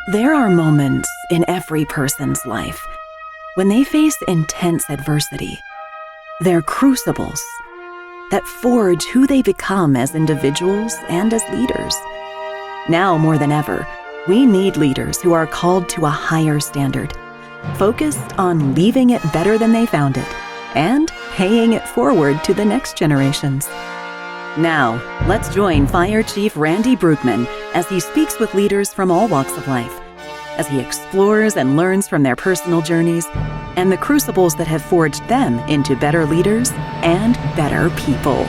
There are moments in every person's life when they face intense adversity. They're crucibles that forge who they become as individuals and as leaders. Now more than ever, we need leaders who are called to a higher standard, focused on leaving it better than they found it and paying it forward to the next generations. Now, let's join Fire Chief Randy Bruegman as he speaks with leaders from all walks of life, as he explores and learns from their personal journeys and the crucibles that have forged them into better leaders and better people.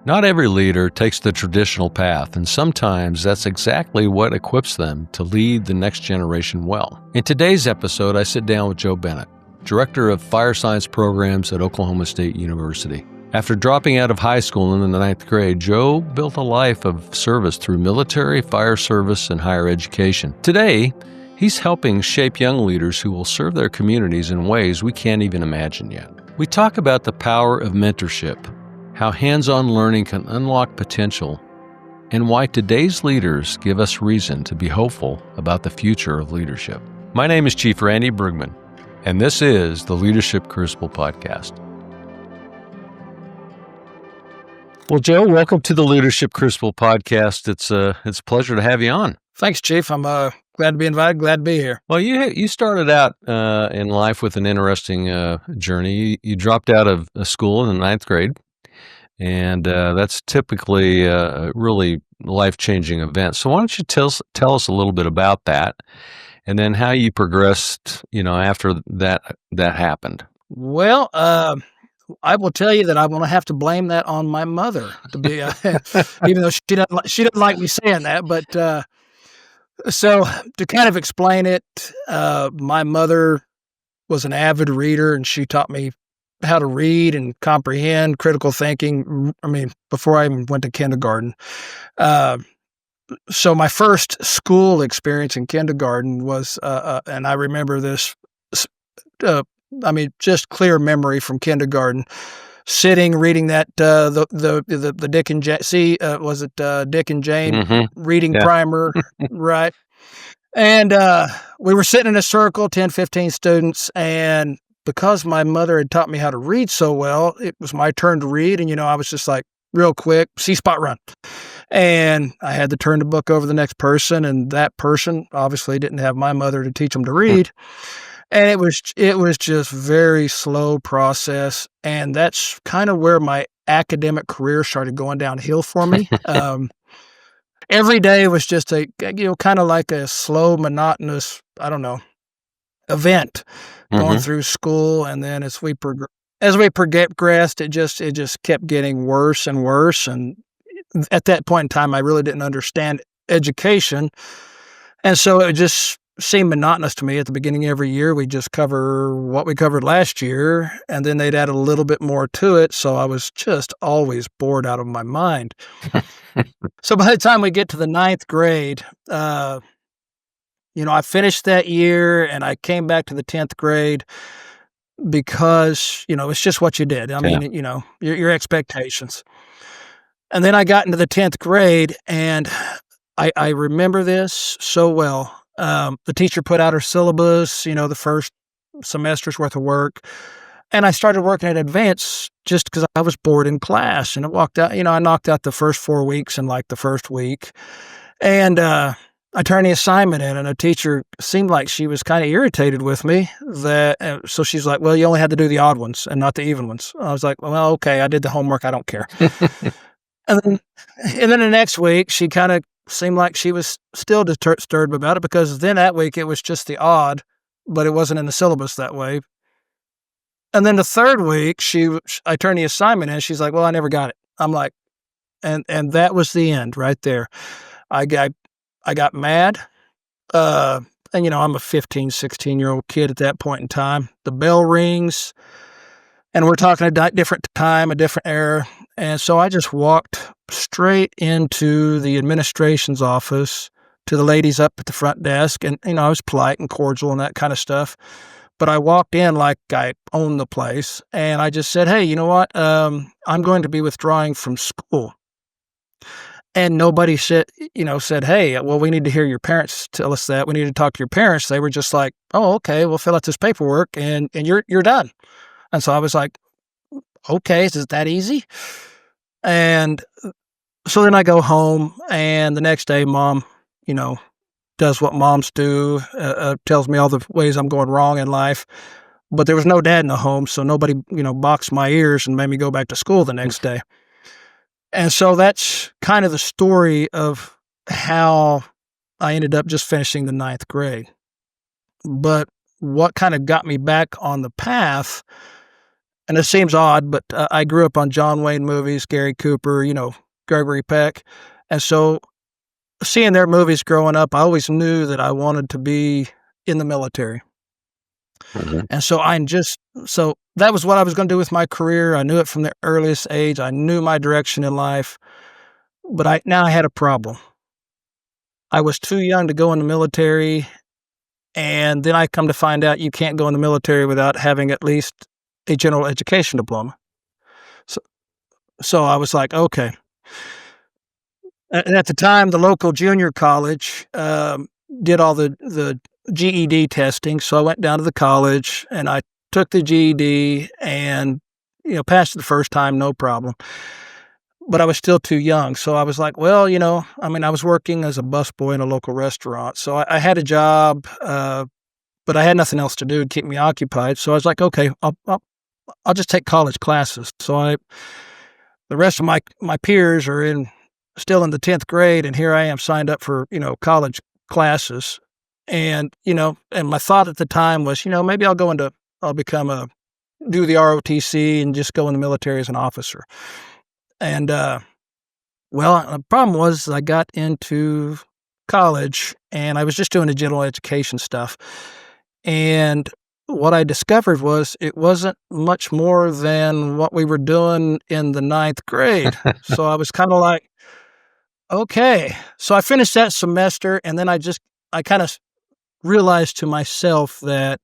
Not every leader takes the traditional path, and sometimes that's exactly what equips them to lead the next generation well. In today's episode, I sit down with Joe Bennett, Director of Fire Science Programs at Oklahoma State University. After dropping out of high school in the 9th grade, Joe built a life of service through military, fire service, and higher education. Today, he's helping shape young leaders who will serve their communities in ways we can't even imagine yet. We talk about the power of mentorship, how hands-on learning can unlock potential, and why today's leaders give us reason to be hopeful about the future of leadership. My name is Chief Randy Bruegman, and this is the Leadership Crucible Podcast. Well, Joe, welcome to the Leadership Crucible Podcast. It's a pleasure to have you on. Thanks, Chief. I'm glad to be invited. Glad to be here. Well, you started out in life with an interesting journey. You dropped out of school in the 9th grade, and that's typically a really life-changing event. So why don't you tell us a little bit about that, and then how you progressed, after that happened? Well, I will tell you that I'm going to have to blame that on my mother, to be even though she doesn't like me saying that. But so to kind of explain it, my mother was an avid reader, and she taught me how to read and comprehend, critical thinking. I mean, before I even went to kindergarten. So my first school experience in kindergarten was, and I remember this. Just clear memory from kindergarten, sitting, reading that, the Dick and Jane, was it Dick and Jane reading primer, right? And we were sitting in a circle, 10, 15 students, and because my mother had taught me how to read so well, it was my turn to read, and, I was just like, real quick, C-spot run. And I had to turn the book over to the next person, and that person obviously didn't have my mother to teach them to read. And it was just very slow process, and that's kind of where my academic career started going downhill for me. Every day was just kind of like a slow, monotonous, event going through school, and then as we progressed, it just kept getting worse and worse. And at that point in time, I really didn't understand education, and so it just seemed monotonous to me. At the beginning of every year, we just cover what we covered last year, and then they'd add a little bit more to it. So I was just always bored out of my mind. So by the time we get to the 9th grade, I finished that year, and I came back to the 10th grade because, it's just what you did. I mean, your expectations. And then I got into the 10th grade, and I remember this so well. The teacher put out her syllabus, the first semester's worth of work. And I started working at advance just because I was bored in class. And I knocked out the first 4 weeks in like the first week. And I turned the assignment in, and a teacher seemed like she was kind of irritated with me. So she's like, well, you only had to do the odd ones and not the even ones. I was like, well, okay, I did the homework. I don't care. And then the next week, she kind of seemed like she was still disturbed about it, because then that week it was just the odd, but it wasn't in the syllabus that way. And then the third week, I turned the assignment in. She's like, well, I never got it. I'm like, and that was the end right there. I got mad. And I'm a 15, 16-year-old kid at that point in time. The bell rings, and we're talking a different time, a different era. And so I just walked straight into the administration's office to the ladies up at the front desk. And, I was polite and cordial and that kind of stuff. But I walked in like I owned the place. And I just said, hey, you know what? I'm going to be withdrawing from school. And nobody said, hey, well, we need to hear your parents tell us that. We need to talk to your parents. They were just like, oh, okay, we'll fill out this paperwork and you're done. And so I was like, okay, is it that easy? And so then I go home, and the next day, Mom, does what moms do, tells me all the ways I'm going wrong in life. But there was no dad in the home, so nobody, boxed my ears and made me go back to school the next day. And so that's kind of the story of how I ended up just finishing the 9th grade. But what kind of got me back on the path, and it seems odd, but I grew up on John Wayne movies, Gary Cooper, Gregory Peck. And so seeing their movies growing up, I always knew that I wanted to be in the military. Mm-hmm. And so that was what I was going to do with my career. I knew it from the earliest age. I knew my direction in life, but I had a problem. I was too young to go in the military. And then I come to find out you can't go in the military without having at least a general education diploma. So I was like, okay. And at the time, the local junior college did all the GED testing. So I went down to the college and I took the GED and, passed it the first time, no problem. But I was still too young. So I was like, well, I was working as a busboy in a local restaurant. So I had a job, but I had nothing else to do to keep me occupied. So I was like, okay, I'll just take college classes. So the rest of my peers are still in the 10th grade, and here I am signed up for, college classes. And, and my thought at the time was, maybe I'll do the ROTC and just go in the military as an officer. And, the problem was I got into college and I was just doing the general education stuff. And what I discovered was it wasn't much more than what we were doing in the 9th grade. So I was kind of like, okay. So I finished that semester, and then I kind of realized to myself that,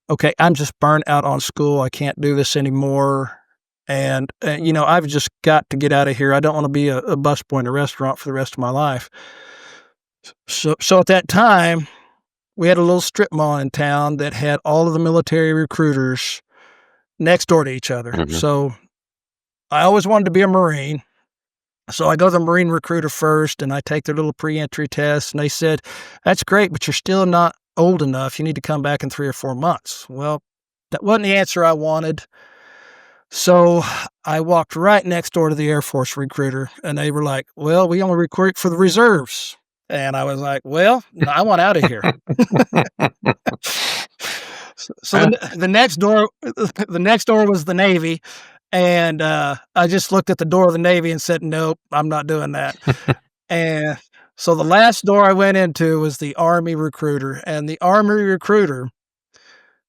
okay, I'm just burnt out on school. I can't do this anymore. And, I've just got to get out of here. I don't want to be a busboy in a restaurant for the rest of my life. So at that time, we had a little strip mall in town that had all of the military recruiters next door to each other. Mm-hmm. So I always wanted to be a Marine. So I go to the Marine recruiter first, and I take their little pre-entry test, and they said, that's great, but you're still not old enough. You need to come back in 3 or 4 months. Well, that wasn't the answer I wanted. So I walked right next door to the Air Force recruiter, and they were like, well, we only recruit for the reserves. And I was like, well, I want out of here. So the next door was the Navy. And I just looked at the door of the Navy and said, nope, I'm not doing that. And so the last door I went into was the Army recruiter. And the Army recruiter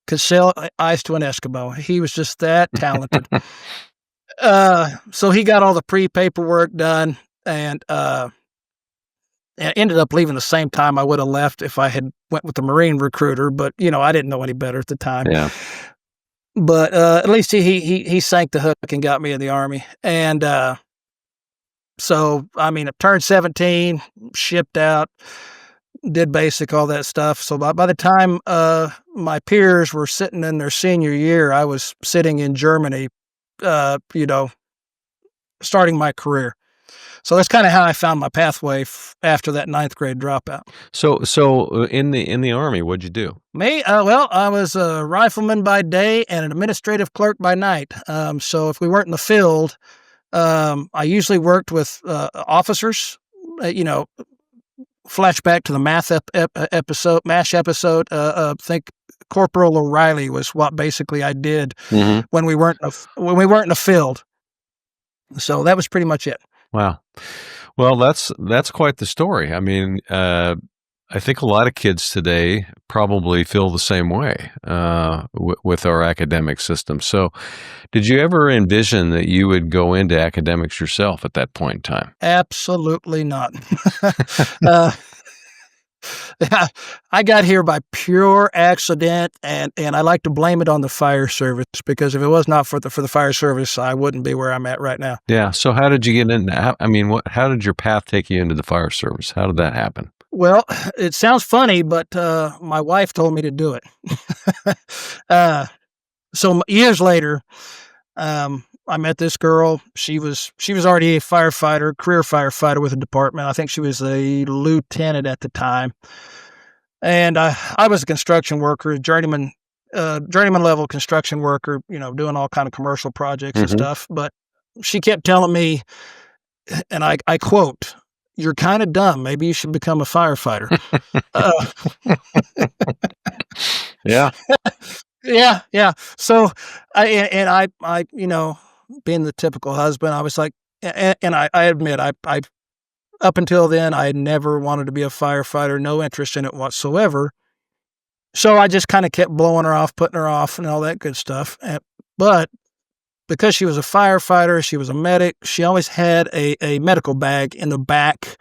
could sell ice to an Eskimo. He was just that talented. So he got all the pre-paperwork done, and ended up leaving the same time I would have left if I had went with the Marine recruiter. But, I didn't know any better at the time. Yeah. But at least he sank the hook and got me in the Army. And so, I turned 17, shipped out, did basic, all that stuff. So by the time my peers were sitting in their senior year, I was sitting in Germany, starting my career. So that's kind of how I found my pathway after that 9th grade dropout. So in the Army, what'd you do? Me? I was a rifleman by day and an administrative clerk by night. So if we weren't in the field, I usually worked with officers. Flashback to the MASH episode. I think Corporal O'Reilly was what basically I did when we weren't in the field. So that was pretty much it. Wow. Well, that's quite the story. I think a lot of kids today probably feel the same way with our academic system. So did you ever envision that you would go into academics yourself at that point in time? Absolutely not. I got here by pure accident, and I like to blame it on the fire service, because if it was not for the fire service, I wouldn't be where I'm at right now. Yeah. So how did you get in? How did your path take you into the fire service? How did that happen? Well, it sounds funny, but my wife told me to do it. So years later, I met this girl. She was already a firefighter, career firefighter with the department. I think she was a lieutenant at the time. And I was a construction worker, journeyman level construction worker, doing all kind of commercial projects and stuff. But she kept telling me, and I quote, "You're kind of dumb. Maybe you should become a firefighter." Yeah. Yeah. So I being the typical husband, I was like, and I admit, I up until then, I had never wanted to be a firefighter, no interest in it whatsoever. So I just kind of kept blowing her off, putting her off, and all that good stuff. But because she was a firefighter, she was a medic, she always had a medical bag in the back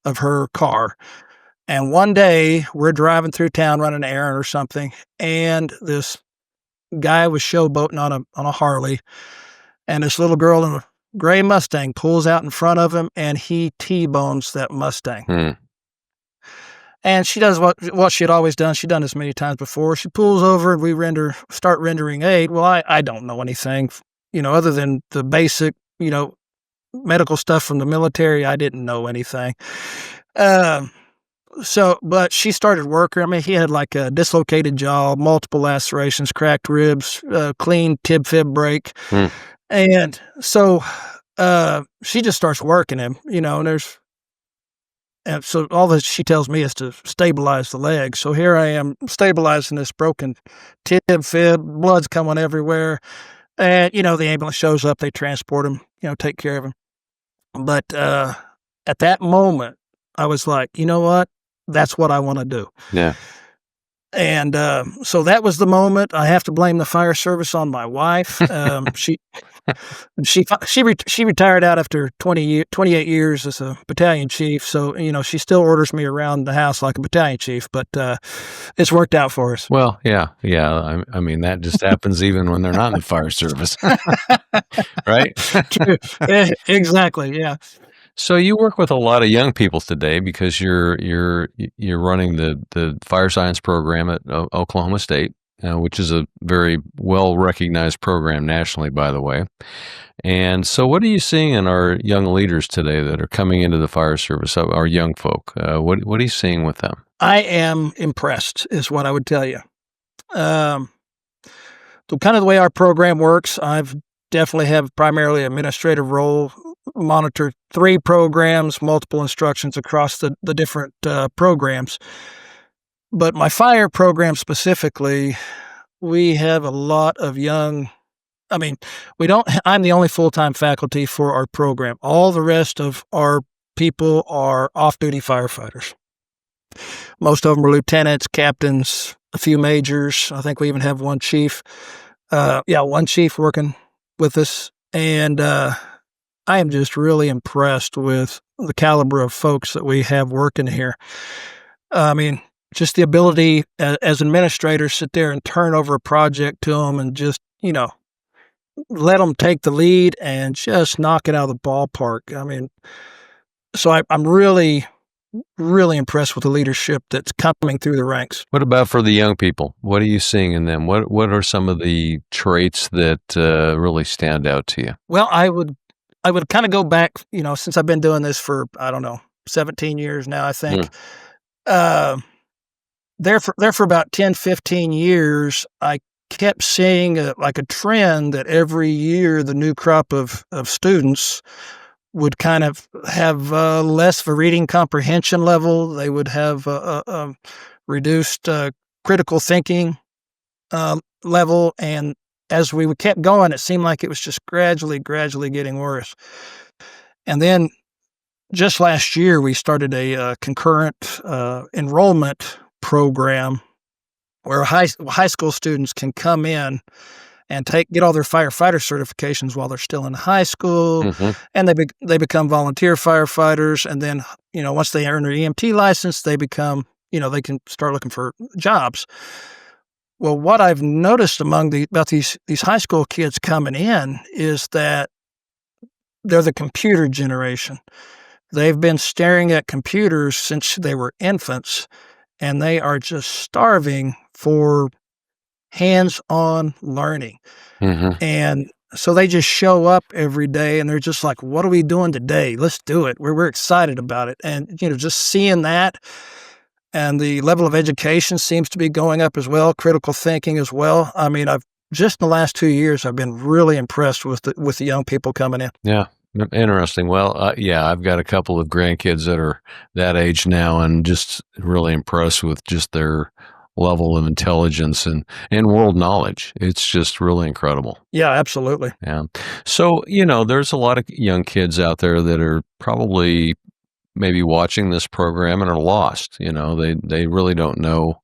of her car. And one day, we're driving through town running an errand or something, and this guy was showboating on a Harley, and this little girl in a gray Mustang pulls out in front of him, and he T-bones that Mustang. And she does what she had always done. She'd done this many times before. She pulls over, and we start rendering aid. Well, I don't know anything, other than the basic, medical stuff from the military. I didn't know anything. But she started working. I mean, he had like a dislocated jaw, multiple lacerations, cracked ribs, clean tib-fib break. And so she just starts working him, and so all that she tells me is to stabilize the leg. So here I am stabilizing this broken tib-fib, blood's coming everywhere. And, the ambulance shows up, they transport him, take care of him. But at that moment, I was like, you know what? That's what I want to do. Yeah. And so that was the moment. I have to blame the fire service on my wife. She retired out after 28 years as a battalion chief. So, she still orders me around the house like a battalion chief, but it's worked out for us. Well, yeah. I mean, that just happens even when they're not in the fire service, right? True. Exactly. Yeah. So you work with a lot of young people today because you're running the fire science program at Oklahoma State, which is a very well recognized program nationally, by the way. And so, what are you seeing in our young leaders today that are coming into the fire service? Our young folk, what are you seeing with them? I am impressed, is what I would tell you. So, kind of the way our program works, I've definitely have primarily an administrative role. Monitor 3 programs, multiple instructions across the different programs. But my fire program specifically, we have a lot of young, I'm the only full-time faculty for our program. All the rest of our people are off-duty firefighters. Most of them are lieutenants, captains, a few majors. I think we even have one chief. One chief working with us. And I am just really impressed with the caliber of folks that we have working here. Just the ability as administrators sit there and turn over a project to them and just, let them take the lead and just knock it out of the ballpark. So I'm really, really impressed with the leadership that's coming through the ranks. What about for the young people? What are you seeing in them? What are some of the traits that really stand out to you? Well, I would kind of go back, since I've been doing this for, 17 years now, I think. There for about 10, 15 years, I kept seeing a trend that every year the new crop of students would kind of have less of a reading comprehension level. They would have a reduced critical thinking level. And as we kept going, it seemed like it was just gradually getting worse. And then just last year, we started a concurrent enrollment program where high school students can come in and get all their firefighter certifications while they're still in high school, and they become volunteer firefighters. And then, once they earn their EMT license, they become they can start looking for jobs. Well, what I've noticed about these high school kids coming in is that they're the computer generation. They've been staring at computers since they were infants, and they are just starving for hands-on learning. Mm-hmm. And so they just show up every day, and they're just like, "What are we doing today? Let's do it." We're excited about it, and just seeing that, and the level of education seems to be going up as well. Critical thinking as well. I mean, I've just in the last 2 years, I've been really impressed with the young people coming in. Yeah. Interesting. Well, yeah, I've got a couple of grandkids that are that age now, and just really impressed with just their level of intelligence and world knowledge. It's just really incredible. Yeah, absolutely. Yeah. So, there's a lot of young kids out there that are probably maybe watching this program and are lost. They really don't know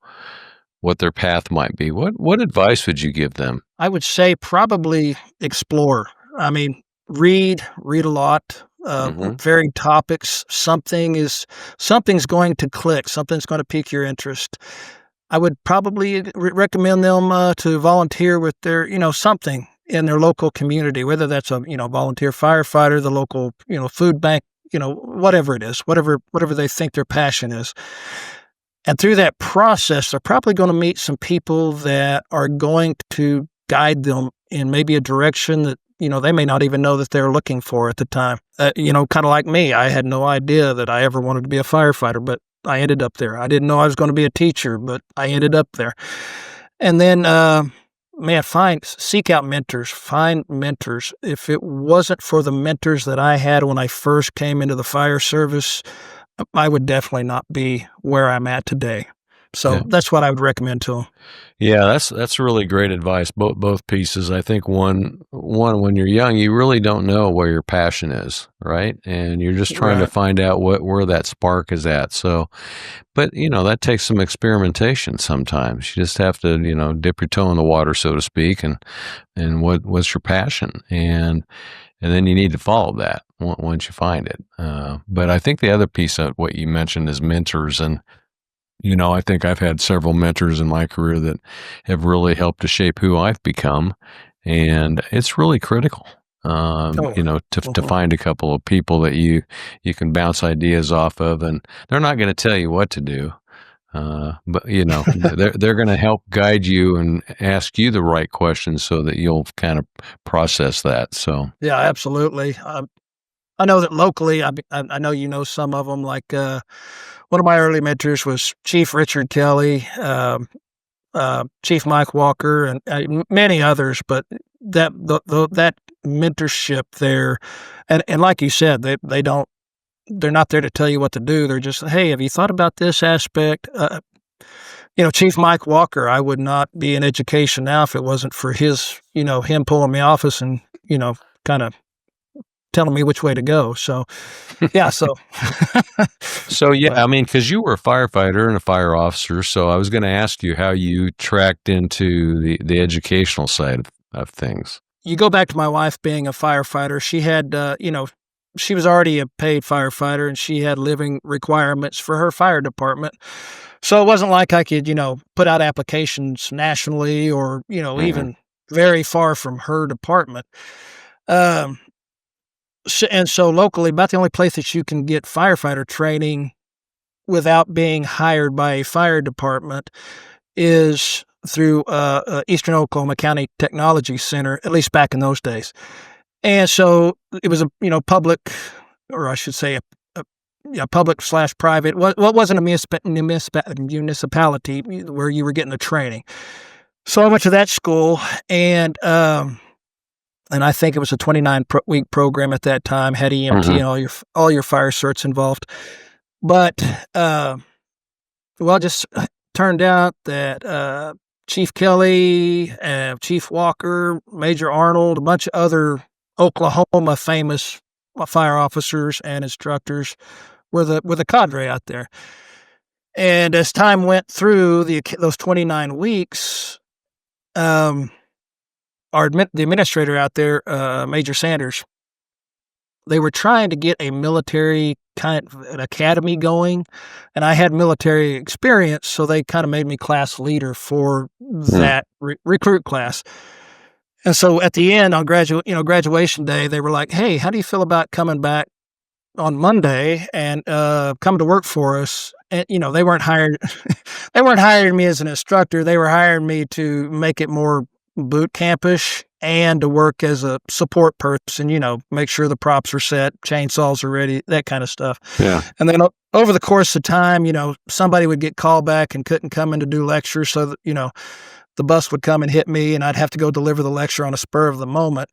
what their path might be. What advice would you give them? I would say probably explore. I mean, read a lot, Mm-hmm. varied topics. Something's going to click. Something's going to pique your interest. I would probably recommend them to volunteer with their, something in their local community, whether that's a, volunteer firefighter, the local, food bank, whatever it is, whatever they think their passion is. And through that process, they're probably going to meet some people that are going to guide them in maybe a direction that, they may not even know that they're looking for at the time. Kind of like me, I had no idea that I ever wanted to be a firefighter, but I ended up there. I didn't know I was going to be a teacher, but I ended up there. And then, seek out mentors, find mentors. If it wasn't for the mentors that I had when I first came into the fire service, I would definitely not be where I'm at today. So Yeah. that's what I would recommend to them. Yeah, that's really great advice. Both pieces. I think one when you're young, you really don't know where your passion is, right? And you're just trying to Right. find out where that spark is at. So, but that takes some experimentation sometimes. You just have to, dip your toe in the water, so to speak, and what's your passion, and then you need to follow that once you find it. But I think the other piece of what you mentioned is mentors. And I think I've had several mentors in my career that have really helped to shape who I've become, and it's really critical. Oh, To find a couple of people that you can bounce ideas off of, and they're not going to tell you what to do, but they're going to help guide you and ask you the right questions so that you'll kind of process that. So yeah, absolutely. I know that locally, I know some of them. Like one of my early mentors was Chief Richard Kelly, Chief Mike Walker, and many others. But that mentorship there, and like you said, they're not there to tell you what to do. They're just, hey, have you thought about this aspect? Chief Mike Walker, I would not be in education now if it wasn't for his, him pulling me office and kind of telling me which way to go. So, yeah. So, So yeah, but I mean, because you were a firefighter and a fire officer, so I was going to ask you how you tracked into the educational side of things. you go back to my wife being a firefighter. She had, she was already a paid firefighter, and she had living requirements for her fire department. So it wasn't like I could, put out applications nationally or, Mm-hmm. even very far from her department. Um, so locally, about the only place that you can get firefighter training without being hired by a fire department is through Eastern Oklahoma County Technology Center, at least back in those days. And so it was a public, or I should say a public/private. What wasn't a municipality where you were getting the training. So I went to that school, and I think it was a 29-week program at that time. Had EMT Mm-hmm. and all your fire certs involved. But just turned out that Chief Kelly, Chief Walker, Major Arnold, a bunch of other Oklahoma famous fire officers and instructors were the cadre out there. And as time went through those 29 weeks, the administrator out there, Major Sanders, they were trying to get a military kind of an academy going, and I had military experience, so they kind of made me class leader for that recruit class. And so at the end on graduation day, they were like, "Hey, how do you feel about coming back on Monday and come to work for us?" And they weren't they weren't hiring me as an instructor. They were hiring me to make it more boot campish and to work as a support person. Make sure the props are set, chainsaws are ready, that kind of stuff. Yeah. And then over the course of time, somebody would get called back and couldn't come in to do lectures, so that the bus would come and hit me, and I'd have to go deliver the lecture on a spur of the moment.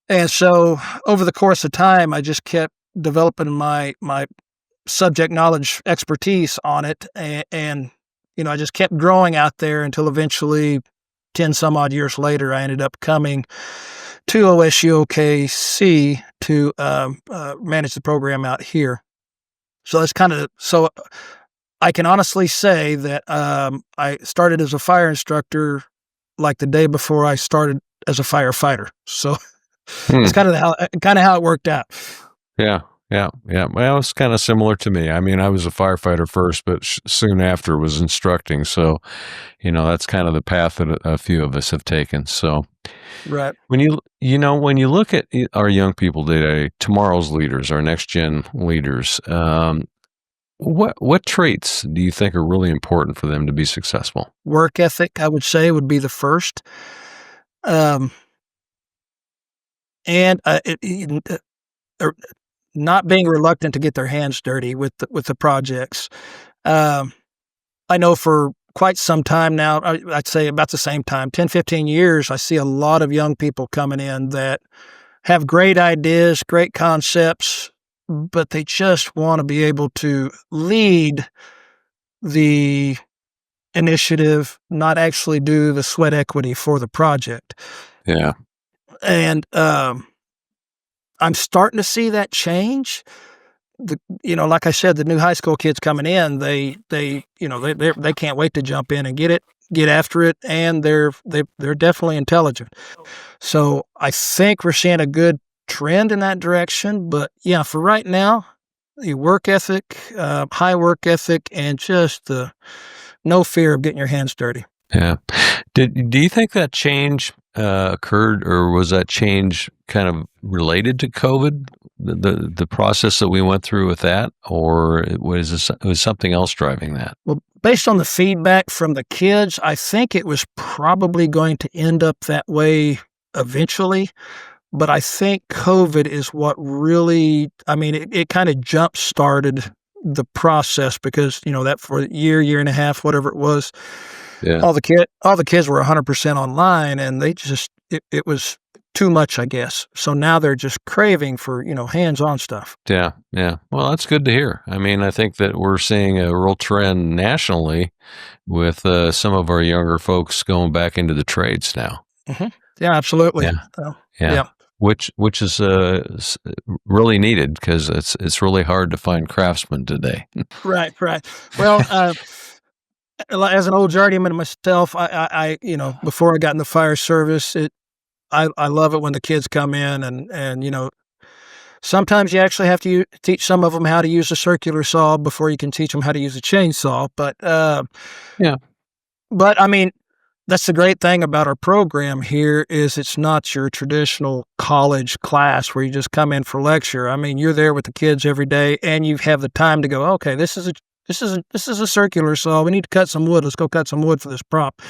And so over the course of time, I just kept developing my subject knowledge expertise on it. And I just kept growing out there until eventually 10 some odd years later, I ended up coming to OSU-OKC to manage the program out here. So that's so I can honestly say that I started as a fire instructor like the day before I started as a firefighter. So it's kind of how it worked out. Yeah. Well, it's kind of similar to me. I mean, I was a firefighter first, but soon after was instructing. So, that's kind of the path that a few of us have taken. So, right. When you look at our young people today, tomorrow's leaders, our next gen leaders, what traits do you think are really important for them to be successful? Work ethic, I would say, would be the first. And not being reluctant to get their hands dirty with the projects. I know for quite some time now, I'd say about the same time, 10, 15 years, I see a lot of young people coming in that have great ideas, great concepts, but they just want to be able to lead the initiative, not actually do the sweat equity for the project. Yeah. And I'm starting to see that change. Like I said, the new high school kids coming in, they can't wait to jump in and get after it, and they're definitely intelligent. So I think we're seeing a good trend in that direction. But yeah, for right now, the work ethic, high work ethic, and just the no fear of getting your hands dirty. Yeah. Do you think that change occurred, or was that change kind of related to COVID, the process that we went through with that, or was something else driving that? Well, based on the feedback from the kids, I think it was probably going to end up that way eventually. But I think COVID is what really, it kind of jump-started the process because, that for a year and a half, whatever it was, yeah. all the kids were 100% online, and they just, it was too much, I guess. So now they're just craving for, hands-on stuff. Yeah. Well, that's good to hear. I think that we're seeing a real trend nationally with some of our younger folks going back into the trades now. Mm-hmm. Yeah, absolutely. Yeah. Which is really needed because it's really hard to find craftsmen today. Right. Well, as an old journeyman myself, I before I got in the fire service, I love it when the kids come in and sometimes you actually have to teach some of them how to use a circular saw before you can teach them how to use a chainsaw. But yeah. But that's the great thing about our program here is it's not your traditional college class where you just come in for lecture. You're there with the kids every day, and you have the time to go, okay, this is a circular saw. We need to cut some wood. Let's go cut some wood for this prop.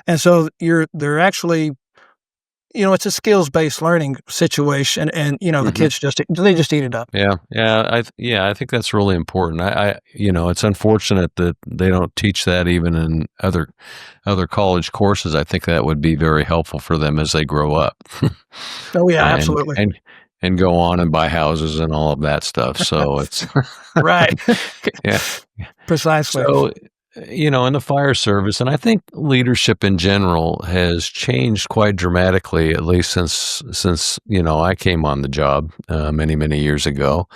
And so they're actually, it's a skills-based learning situation, and the kids just eat it up. Yeah. I think that's really important. It's unfortunate that they don't teach that even in other college courses. I think that would be very helpful for them as they grow up. Oh yeah, absolutely. And go on and buy houses and all of that stuff. So it's right. Yeah, precisely. So, in the fire service, and I think leadership in general has changed quite dramatically, at least since I came on the job many years ago.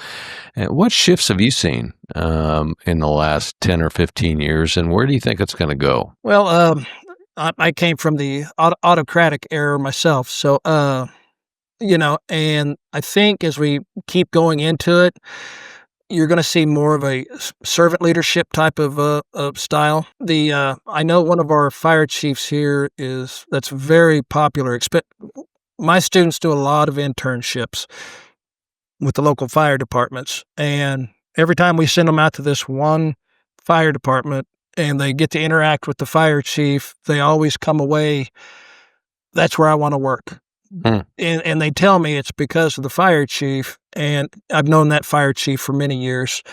And what shifts have you seen in the last 10 or 15 years, and where do you think it's going to go? Well, I came from the autocratic era myself, so and I think as we keep going into it, you're going to see more of a servant leadership type of style. I know one of our fire chiefs here that's very popular. My students do a lot of internships with the local fire departments, and every time we send them out to this one fire department and they get to interact with the fire chief, they always come away, that's where I want to work. And they tell me it's because of the fire chief, and I've known that fire chief for many years.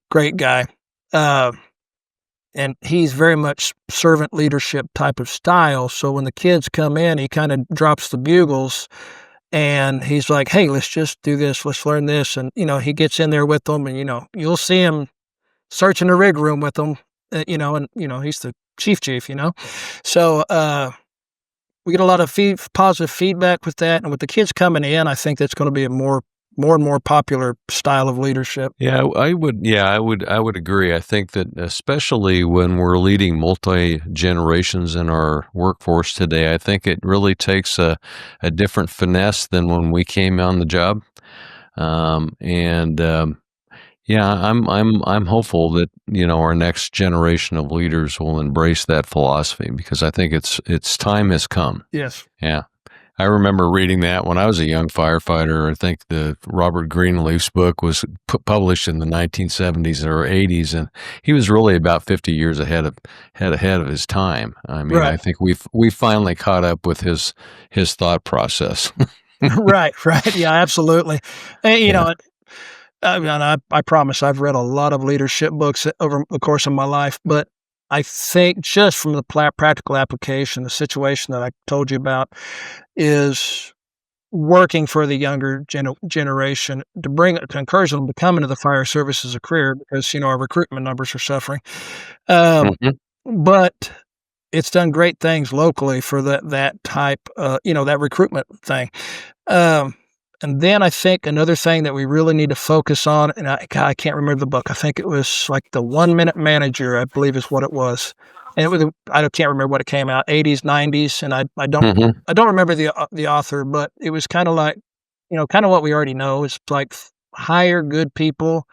Great guy. And he's very much servant leadership type of style. So when the kids come in, he kind of drops the bugles and he's like, hey, let's just do this. Let's learn this. And, he gets in there with them, and, you'll see him searching the rig room with them, he's the chief, So, we get a lot of positive feedback with that, and with the kids coming in, I think that's going to be a more and more popular style of leadership. Yeah, I would agree. I think that especially when we're leading multi-generations in our workforce today, I think it really takes a different finesse than when we came on the job. Yeah, I'm hopeful that, our next generation of leaders will embrace that philosophy, because I think its time has come. Yes. Yeah. I remember reading that when I was a young firefighter. I think the Robert Greenleaf's book was published in the 1970s or 80s, and he was really about 50 years ahead of his time. I mean, right. I think we finally caught up with his thought process. Right. Yeah, absolutely. And, I promise I've read a lot of leadership books over the course of my life, but I think just from the practical application, the situation that I told you about is working for the younger generation to encourage them to come into the fire service as a career, because, our recruitment numbers are suffering. But it's done great things locally for that type, that recruitment thing. And then I think another thing that we really need to focus on, and I can't remember the book. I think it was like the 1 Minute Manager, I believe is what it was. And I can't remember what it came out, 80s, 90s, and I don't remember the author, but it was kind of like, kind of what we already know. It's like hire good people,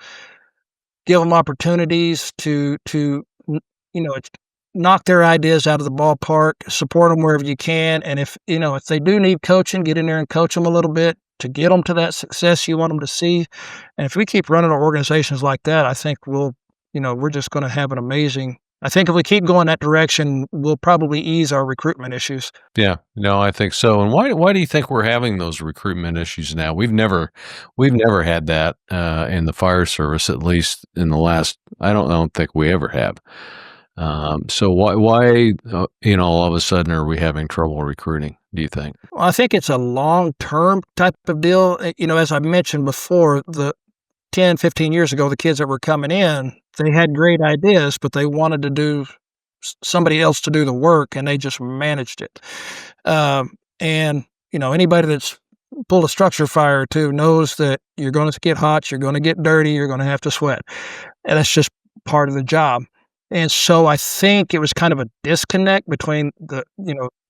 give them opportunities to knock their ideas out of the ballpark, support them wherever you can, and if they do need coaching, get in there and coach them a little bit to get them to that success you want them to see. And if we keep running our organizations like that, I think we're just going to have an amazing. I think if we keep going that direction, we'll probably ease our recruitment issues. Yeah, no, I think so. And why do you think we're having those recruitment issues now? We've never had that in the fire service, at least in the last. I don't think we ever have. So why all of a sudden are we having trouble recruiting, do you think? Well, I think it's a long-term type of deal. As I mentioned before, the 10, 15 years ago, the kids that were coming in, they had great ideas, but they wanted to do somebody else to do the work, and they just managed it. And anybody that's pulled a structure fire too knows that you're going to get hot, you're going to get dirty, you're going to have to sweat. And that's just part of the job. And so I think it was kind of a disconnect between the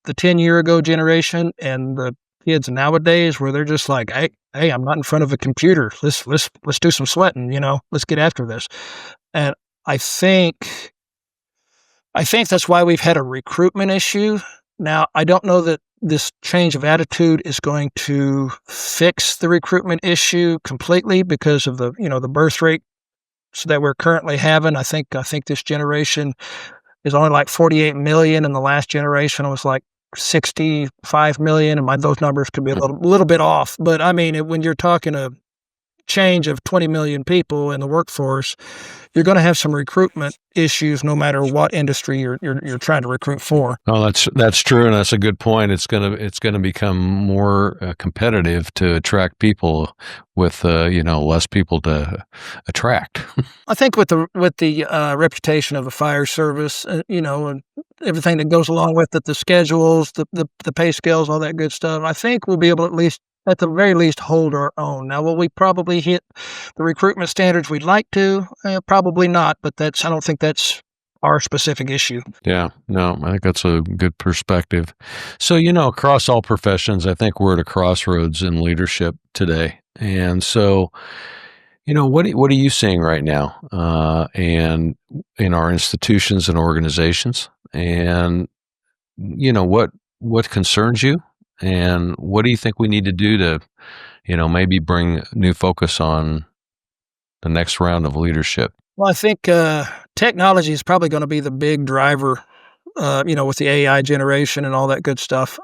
10-year-ago generation and the kids nowadays, where they're just like, hey, I'm not in front of a computer. Let's do some sweating, let's get after this. And I think that's why we've had a recruitment issue. Now, I don't know that this change of attitude is going to fix the recruitment issue completely because of the birth rate that we're currently having. I think this generation is only like 48 million, and the last generation was like 65 million, and those numbers could be a little bit off. But I mean, when you're talking a change of 20 million people in the workforce, you're going to have some recruitment issues no matter what industry you're trying to recruit for. Oh, that's true, and that's a good point. It's gonna become more competitive to attract people with less people to attract. I think with the reputation of the fire service, and everything that goes along with it, the schedules, the pay scales, all that good stuff, I think we'll be able to at the very least hold our own. Now, will we probably hit the recruitment standards we'd like to? Probably not, but I don't think that's our specific issue. Yeah, no, I think that's a good perspective. So, across all professions, I think we're at a crossroads in leadership today. And so, what are you seeing right now, and in our institutions and organizations? And, what concerns you? And what do you think we need to do to, maybe bring new focus on the next round of leadership? Well, I think technology is probably going to be the big driver, with the AI generation and all that good stuff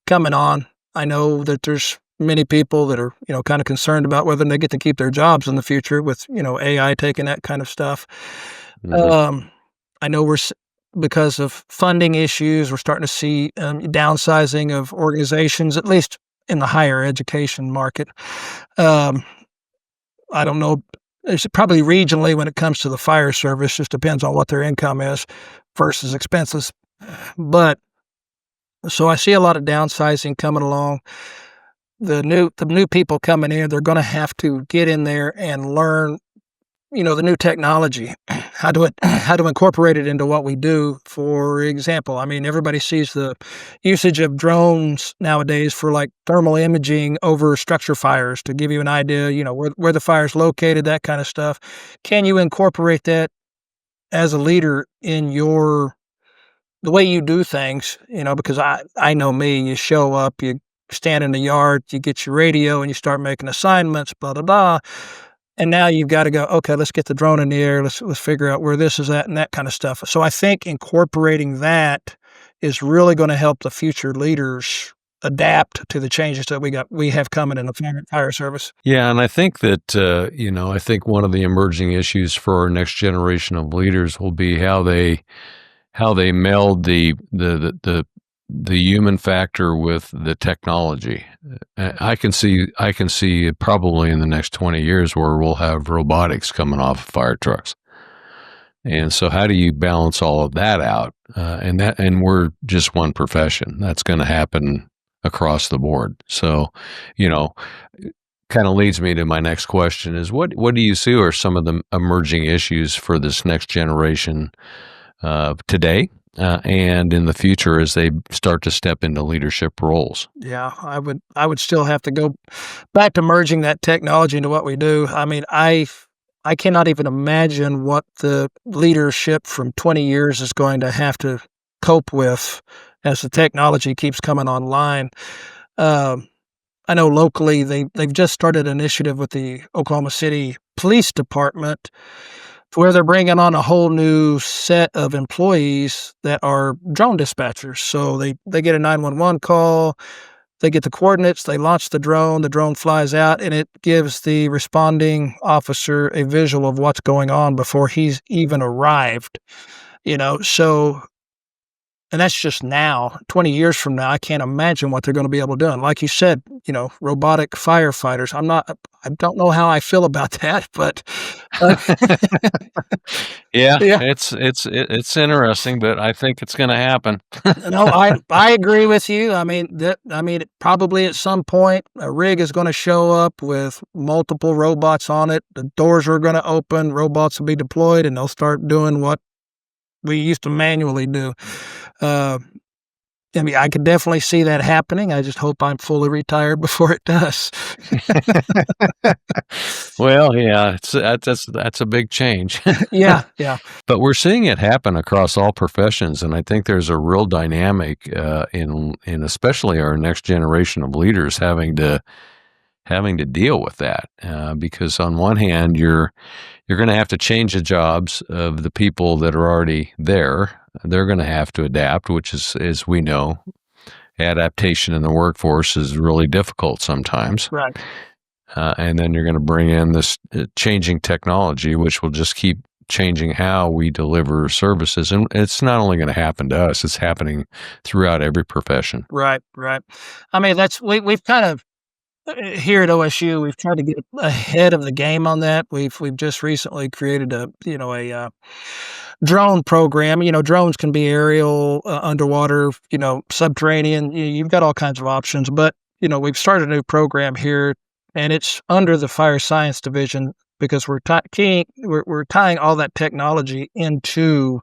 coming on. I know that there's many people that are, kind of concerned about whether they get to keep their jobs in the future with, AI taking that kind of stuff. Mhm. I know because of funding issues, we're starting to see downsizing of organizations, at least in the higher education market. Um, I don't know. It's probably regionally when it comes to the fire service, just depends on what their income is versus expenses. But so I see a lot of downsizing coming along. The new people coming in, they're going to have to get in there and learn, the new technology, how to incorporate it into what we do. For example, I mean, everybody sees the usage of drones nowadays for like thermal imaging over structure fires to give you an idea, where the fire's located, that kind of stuff. Can you incorporate that as a leader in the way you do things? Because I know me, you show up, you stand in the yard, you get your radio and you start making assignments, blah, blah, blah. And now you've got to go, okay, let's get the drone in the air. Let's figure out where this is at and that kind of stuff. So I think incorporating that is really going to help the future leaders adapt to the changes that we have coming in the fire service. Yeah, and I think that I think one of the emerging issues for our next generation of leaders will be how they meld the human factor with the technology. I can see probably in the next 20 years where we'll have robotics coming off of fire trucks. And so how do you balance all of that out? And we're just one profession. That's going to happen across the board. So, kind of leads me to my next question is what do you see are some of the emerging issues for this next generation today and in the future as they start to step into leadership roles? Yeah, I would still have to go back to merging that technology into what we do. I mean, I cannot even imagine what the leadership from 20 years is going to have to cope with as the technology keeps coming online. I know locally they've just started an initiative with the Oklahoma City Police Department where they're bringing on a whole new set of employees that are drone dispatchers. So they get a 911 call, they get the coordinates, they launch the drone flies out, and it gives the responding officer a visual of what's going on before he's even arrived. So, and that's just now. 20 years from now, I can't imagine what they're going to be able to do. And like you said, robotic firefighters. I don't know how I feel about that, but Yeah, yeah. it's interesting, but I think it's going to happen. No, I agree with you. I mean, probably at some point a rig is going to show up with multiple robots on it. The doors are going to open, robots will be deployed, and they'll start doing what we used to manually do. I mean, I could definitely see that happening. I just hope I'm fully retired before it does. Well, yeah, that's a big change. Yeah. But we're seeing it happen across all professions, and I think there's a real dynamic in especially our next generation of leaders having to deal with that because on one hand you're going to have to change the jobs of the people that are already there. They're going to have to adapt, which is, as we know, adaptation in the workforce is really difficult sometimes. Right. And then you're going to bring in this changing technology, which will just keep changing how we deliver services. And it's not only going to happen to us, it's happening throughout every profession. Right. I mean, we've kind of, here at OSU, we've tried to get ahead of the game on that. We've just recently created a drone program. Drones can be aerial, underwater, subterranean. You've got all kinds of options. But we've started a new program here, and it's under the Fire Science Division because we're tying all that technology into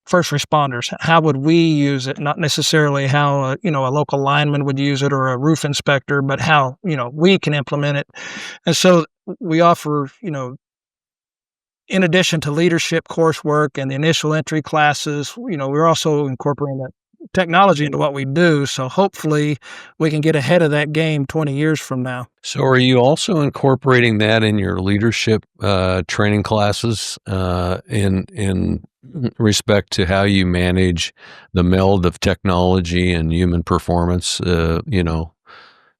first responders. How would we use it? Not necessarily how a local lineman would use it or a roof inspector, but how we can implement it. And so we offer in addition to leadership coursework and the initial entry classes, we're also incorporating that technology into what we do. So hopefully we can get ahead of that game 20 years from now. So are you also incorporating that in your leadership training classes in respect to how you manage the meld of technology and human performance,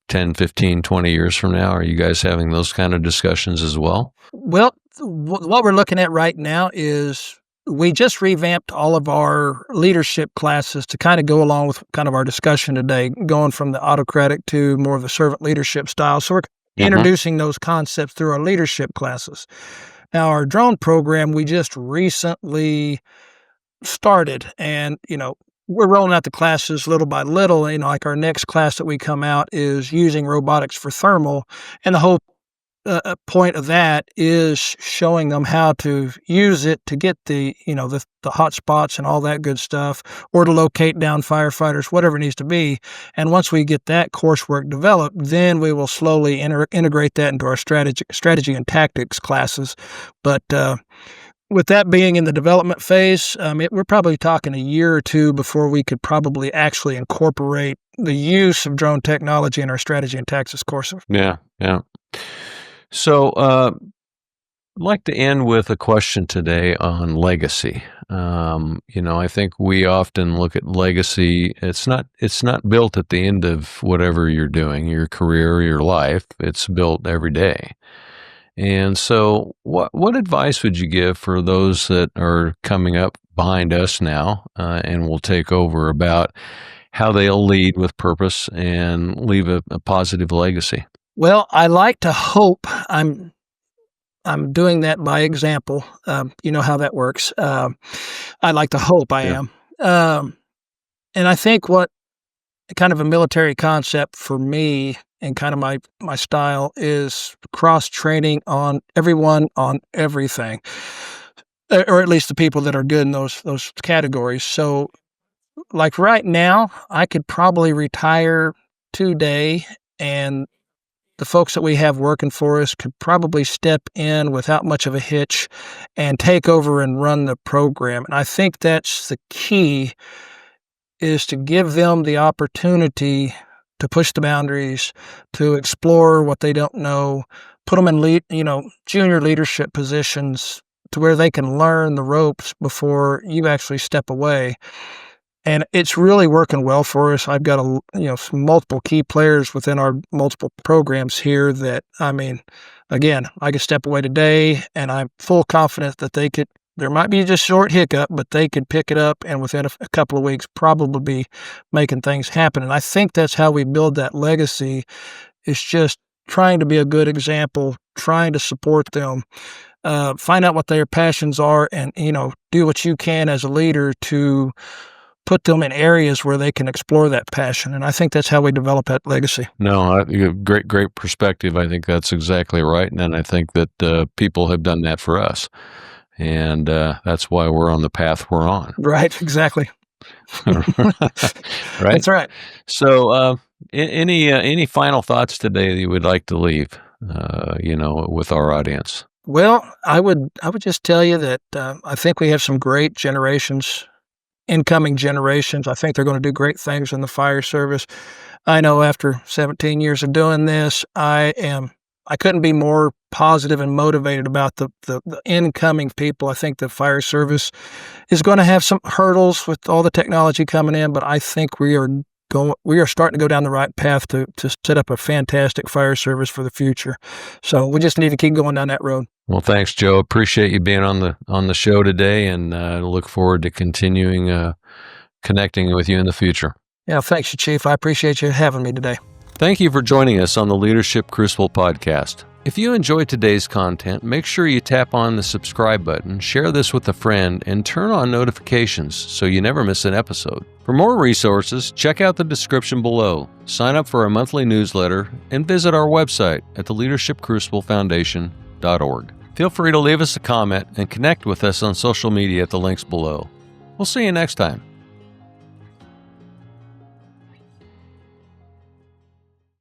10, 15, 20 years from now? Are you guys having those kind of discussions as well? Well, what we're looking at right now is we just revamped all of our leadership classes to kind of go along with kind of our discussion today, going from the autocratic to more of the servant leadership style. So we're introducing those concepts through our leadership classes. Now, our drone program, we just recently started, and, we're rolling out the classes little by little. Like our next class that we come out is using robotics for thermal. And the whole point of that is showing them how to use it to get the hot spots and all that good stuff, or to locate down firefighters, whatever it needs to be. And once we get that coursework developed, then we will slowly integrate that into our strategy and tactics classes. But with that being in the development phase, we're probably talking a year or two before we could probably actually incorporate the use of drone technology in our strategy and tactics courses. Yeah. So I'd like to end with a question today on legacy. I think we often look at legacy. It's not built at the end of whatever you're doing, your career, your life. It's built every day. And so what advice would you give for those that are coming up behind us now and will take over about how they'll lead with purpose and leave a positive legacy? Well, I like to hope I'm doing that by example. You know how that works. I like to hope I am. And I think what kind of a military concept for me and kind of my style is cross-training on everyone on everything, or at least the people that are good in those categories. So like right now, I could probably retire today, and the folks that we have working for us could probably step in without much of a hitch and take over and run the program. And I think that's the key, is to give them the opportunity to push the boundaries, to explore what they don't know, put them in junior leadership positions to where they can learn the ropes before you actually step away. And it's really working well for us. I've got some multiple key players within our multiple programs here that, again, I could step away today, and I'm full confidence that there might be just a short hiccup, but they could pick it up and within a couple of weeks probably be making things happen. And I think that's how we build that legacy, is just trying to be a good example, trying to support them, find out what their passions are, and, do what you can as a leader to put them in areas where they can explore that passion. And I think that's how we develop that legacy. No, you have great perspective. I think that's exactly right. And I think that people have done that for us. And that's why we're on the path we're on. Right, exactly. Right? That's right. So any final thoughts today that you would like to leave, with our audience? Well, I would just tell you that I think we have some great incoming generations. I think they're going to do great things in the fire service. I know after 17 years of doing this, I couldn't be more positive and motivated about the incoming people. I think the fire service is going to have some hurdles with all the technology coming in, but I think we are starting to go down the right path to set up a fantastic fire service for the future. So we just need to keep going down that road. Well, thanks, Joe. Appreciate you being on the show today, and look forward to continuing connecting with you in the future. Yeah, thanks, Chief. I appreciate you having me today. Thank you for joining us on the Leadership Crucible podcast. If you enjoyed today's content, make sure you tap on the subscribe button, share this with a friend, and turn on notifications so you never miss an episode. For more resources, check out the description below, sign up for our monthly newsletter, and visit our website at theleadershipcruciblefoundation.com. mentorship.org. Feel free to leave us a comment and connect with us on social media at the links below. We'll see you next time.